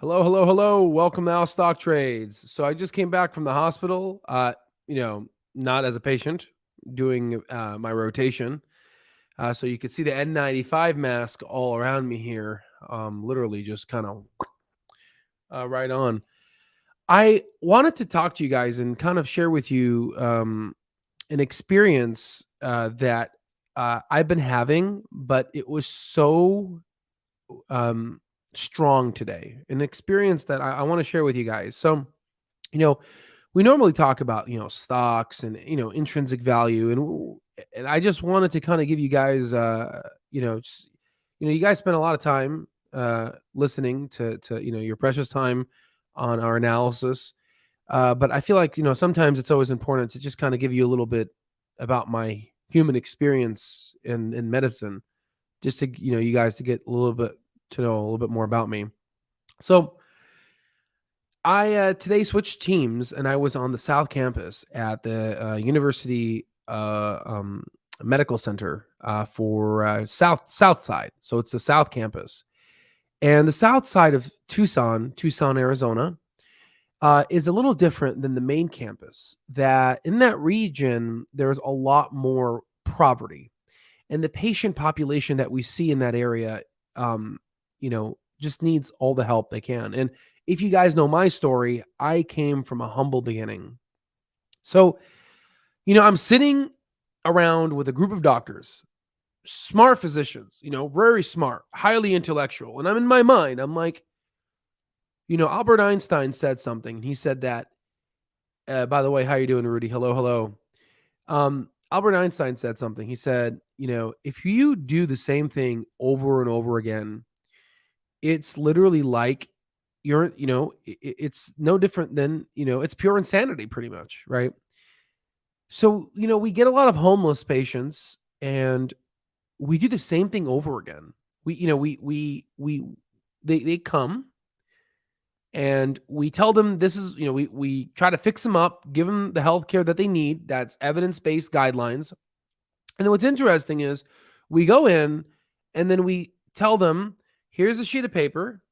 Hello, hello, hello. Welcome to Al Stock Trades. So I just came back from the hospital, not as a patient, doing my rotation. So you could see the N95 mask all around me here, literally just kind of right on. I wanted to talk to you guys and kind of share with you an experience that I've been having, but it was so um, strong today. An experience that I want to share with you guys. So, you know, we normally talk about stocks and intrinsic value, and I just wanted to kind of give you guys, you guys spend a lot of time listening to your precious time on our analysis. But I feel like sometimes it's always important to just kind of give you a little bit about my human experience in medicine, just to you guys to get a little bit to know a little bit more about me. So I today switched teams and I was on the South Campus at the University Medical Center for South Side. So it's the South Campus, and the South Side of Tucson, Arizona, is a little different than the main campus. That in that region, there's a lot more poverty, and the patient population that we see in that area, just needs all the help they can. And if you guys know my story, I came from a humble beginning. So, I'm sitting around with a group of doctors, smart physicians, very smart, highly intellectual. And I'm in my mind, I'm like, Albert Einstein said something. He said that, by the way, how you doing, Rudy? Hello, hello. Albert Einstein said something. He said, if you do the same thing over and over again, it's literally like it's no different than, it's pure insanity pretty much, right? So, we get a lot of homeless patients and we do the same thing over again. They come and we tell them this is, we try to fix them up, give them the health care that they need. That's evidence-based guidelines. And then what's interesting is we go in and then we tell them, here's a sheet of paper,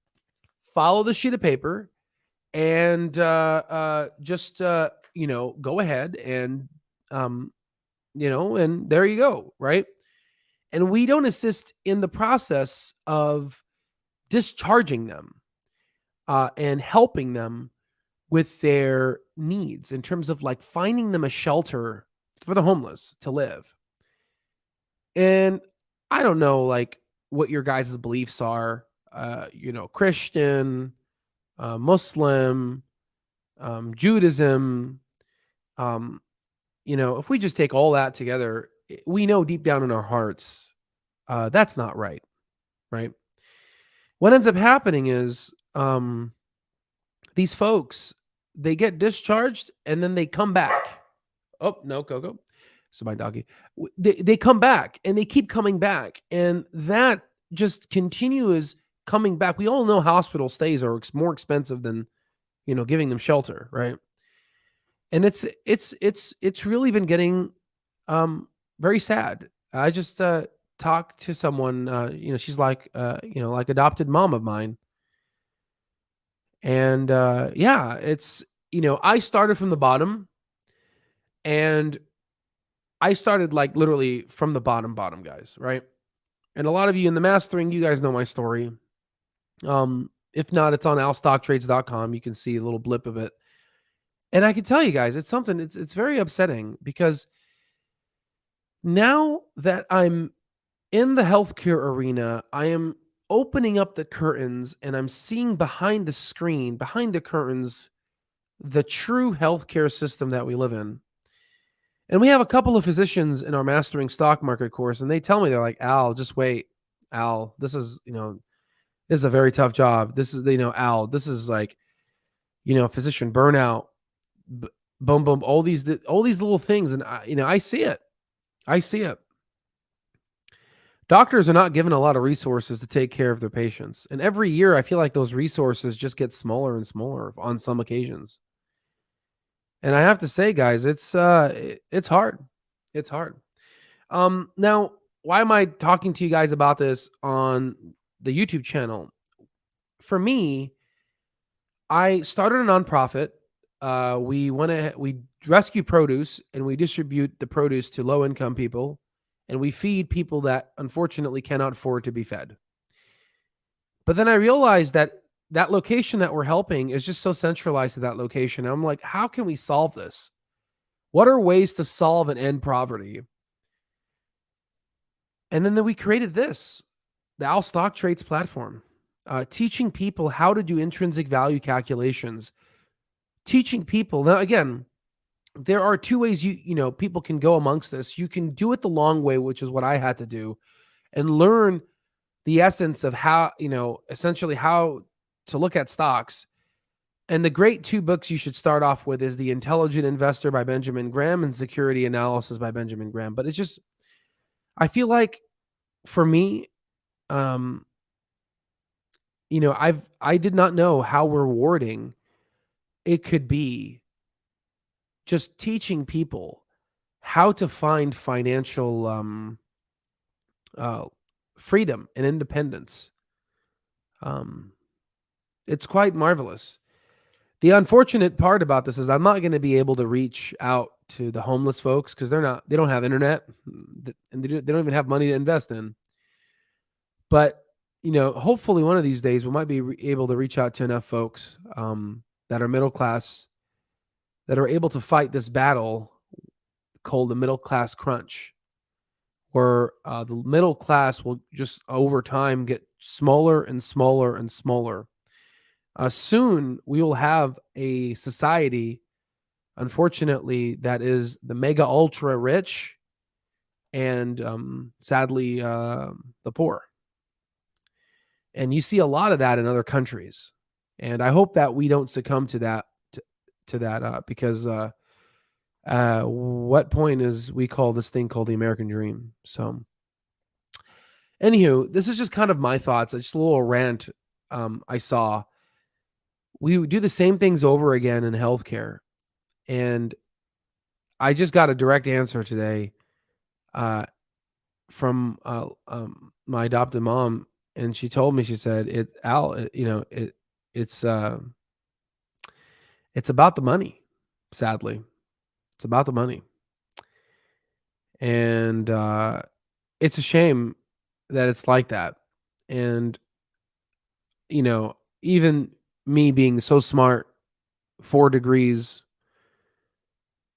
follow the sheet of paper, and just go ahead and and there you go, right? And we don't assist in the process of discharging them and helping them with their needs in terms of like finding them a shelter for the homeless to live. And I don't know like what your guys' beliefs are, Christian, Muslim, Judaism. If we just take all that together, we know deep down in our hearts, that's not right, right? What ends up happening is these folks, they get discharged and then they come back. Oh, no, go. So my doggy. They come back and they keep coming back. And that just continues coming back. We all know hospital stays are more expensive than, giving them shelter, right? And it's really been getting very sad. I just talked to someone, she's like like adopted mom of mine. And yeah, it's I started from the bottom, and I started like literally from the bottom, guys, right? And a lot of you in the mastering, you guys know my story. If not, it's on alstocktrades.com. You can see a little blip of it. And I can tell you guys, it's very upsetting because now that I'm in the healthcare arena, I am opening up the curtains and I'm seeing behind the screen, behind the curtains, the true healthcare system that we live in. And we have a couple of physicians in our mastering stock market course, and they tell me, they're like, Al, just wait. Al, this is a very tough job. This is, Al, this is like, physician burnout, boom, boom, all these little things. And I see it. I see it. Doctors are not given a lot of resources to take care of their patients. And every year I feel like those resources just get smaller and smaller on some occasions. And I have to say, guys, it's hard. It's hard. Now, why am I talking to you guys about this on the YouTube channel? For me, I started a nonprofit. We rescue produce and we distribute the produce to low income people, and we feed people that unfortunately cannot afford to be fed. But then I realized that that location that we're helping is just so centralized to that location. I'm like, how can we solve this? What are ways to solve and end poverty? And then we created this, the Al Stock Trades platform, teaching people how to do intrinsic value calculations, teaching people. Now, again, there are two ways people can go amongst this. You can do it the long way, which is what I had to do, and learn the essence of how, essentially how to look at stocks. And the great two books you should start off with is The Intelligent Investor by Benjamin Graham and Security Analysis by Benjamin Graham. But it's just, I feel like for me, um, I did not know how rewarding it could be just teaching people how to find financial uh, freedom and independence. Um, it's quite marvelous. The unfortunate part about this is I'm not going to be able to reach out to the homeless folks because they don't have internet, and they don't even have money to invest in. But, hopefully one of these days we might be able to reach out to enough folks that are middle class, that are able to fight this battle called the middle class crunch, where the middle class will just over time get smaller and smaller and smaller. Soon we will have a society, unfortunately, that is the mega ultra rich and sadly the poor. And you see a lot of that in other countries. And I hope that we don't succumb to that, because what point is we call this thing called the American dream. So anywho, this is just kind of my thoughts. Just a little rant I saw. We do the same things over again in healthcare. And I just got a direct answer today from my adopted mom. And she told me, she said, it's about the money. Sadly, it's about the money. And it's a shame that it's like that. And, even me being so smart, 4 degrees,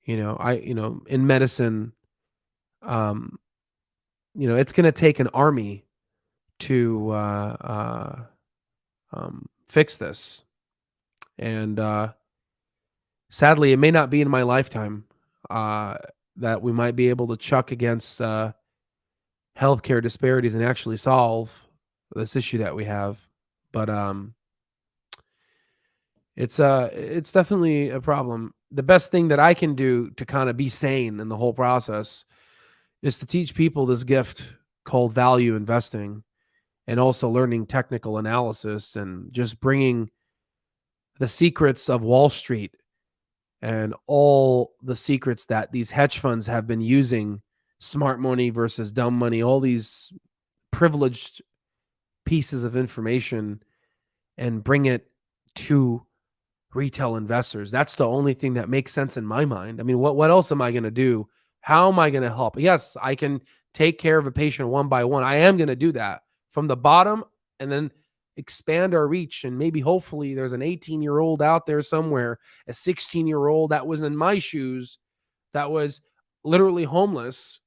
in medicine, it's going to take an army to fix this. And sadly, it may not be in my lifetime that we might be able to chuck against healthcare disparities and actually solve this issue that we have. But it's definitely a problem. The best thing that I can do to kind of be sane in the whole process is to teach people this gift called value investing, and also learning technical analysis and just bringing the secrets of Wall Street and all the secrets that these hedge funds have been using, smart money versus dumb money, all these privileged pieces of information, and bring it to retail investors. That's the only thing that makes sense in my mind. I mean, what else am I going to do? How am I going to help? Yes, I can take care of a patient one by one. I am going to do that from the bottom, and then expand our reach. And maybe hopefully there's an 18-year-old out there somewhere, a 16-year-old that was in my shoes, that was literally homeless.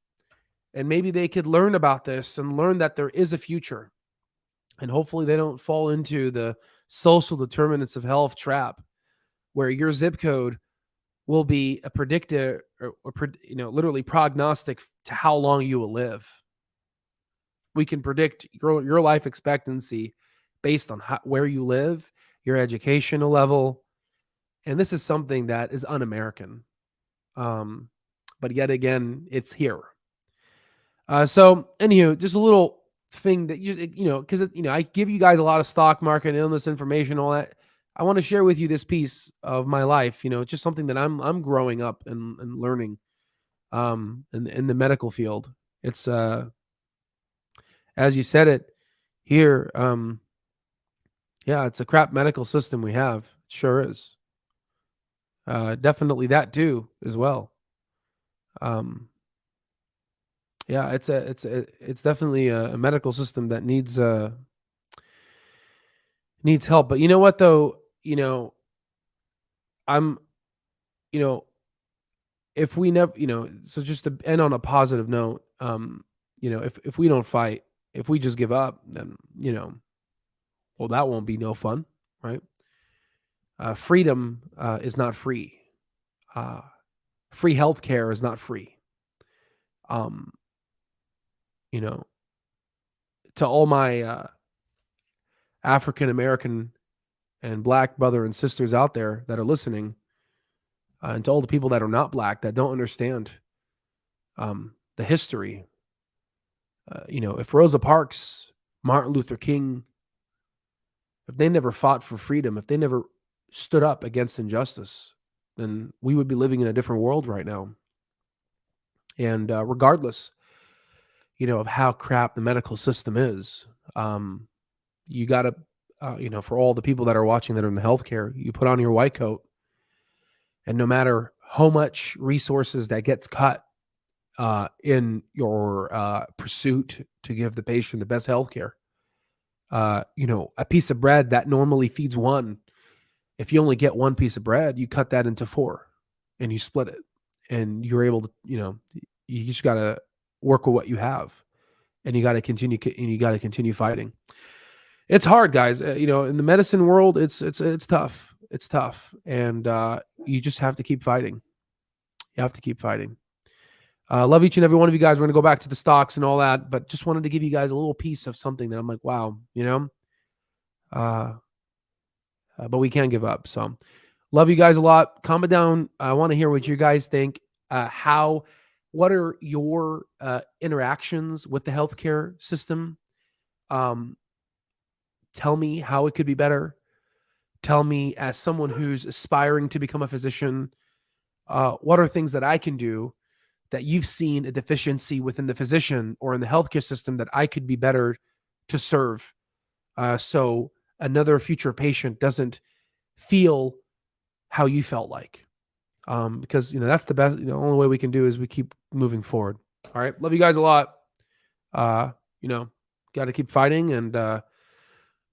And maybe they could learn about this and learn that there is a future. And hopefully they don't fall into the social determinants of health trap, where your zip code will be a predictor or literally prognostic to how long you will live. We can predict your life expectancy based on where you live, your educational level. And this is something that is un-American. But yet again, it's here. So anywho, just a little thing that because I give you guys a lot of stock market and illness information, all that. I want to share with you this piece of my life. Just something that I'm growing up and learning in the medical field. It's as you said it here, yeah, it's a crap medical system we have. Sure is. Definitely that too as well. Um, yeah, it's definitely a medical system that needs help. But you know what though? I'm you know if we never so just to end on a positive note, if we don't fight, if we just give up, then well, that won't be no fun, right? Freedom is not free. Uh, Free healthcare is not free. Um, you know, to all my African American and Black brother and sisters out there that are listening, and to all the people that are not Black that don't understand the history. If Rosa Parks, Martin Luther King, if they never fought for freedom, if they never stood up against injustice, then we would be living in a different world right now. And regardless, of how crap the medical system is, you got to, for all the people that are watching that are in the healthcare, you put on your white coat, and no matter how much resources that gets cut in your pursuit to give the patient the best healthcare, a piece of bread that normally feeds one, if you only get one piece of bread, you cut that into four and you split it, and you're able to, you just got to work with what you have, and you got to continue fighting. It's hard, guys. In the medicine world, it's tough. It's tough, and you just have to keep fighting. You have to keep fighting. Love each and every one of you guys. We're going to go back to the stocks and all that, but just wanted to give you guys a little piece of something that I'm like, wow, but we can't give up. So love you guys a lot. Comment down. I want to hear what you guys think. What are your interactions with the healthcare system? Tell me how it could be better. Tell me, as someone who's aspiring to become a physician, what are things that I can do that you've seen a deficiency within the physician or in the healthcare system that I could be better to serve, so another future patient doesn't feel how you felt like. Because that's the best. Only way we can do is we keep moving forward. All right, love you guys a lot. Got to keep fighting, and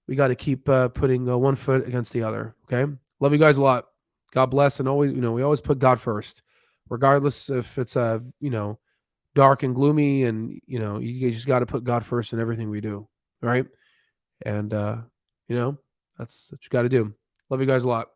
we got to keep putting one foot against the other. Okay, love you guys a lot. God bless, and always, we always put God first, regardless if it's dark and gloomy, and you just got to put God first in everything we do. All right, and that's what you got to do. Love you guys a lot.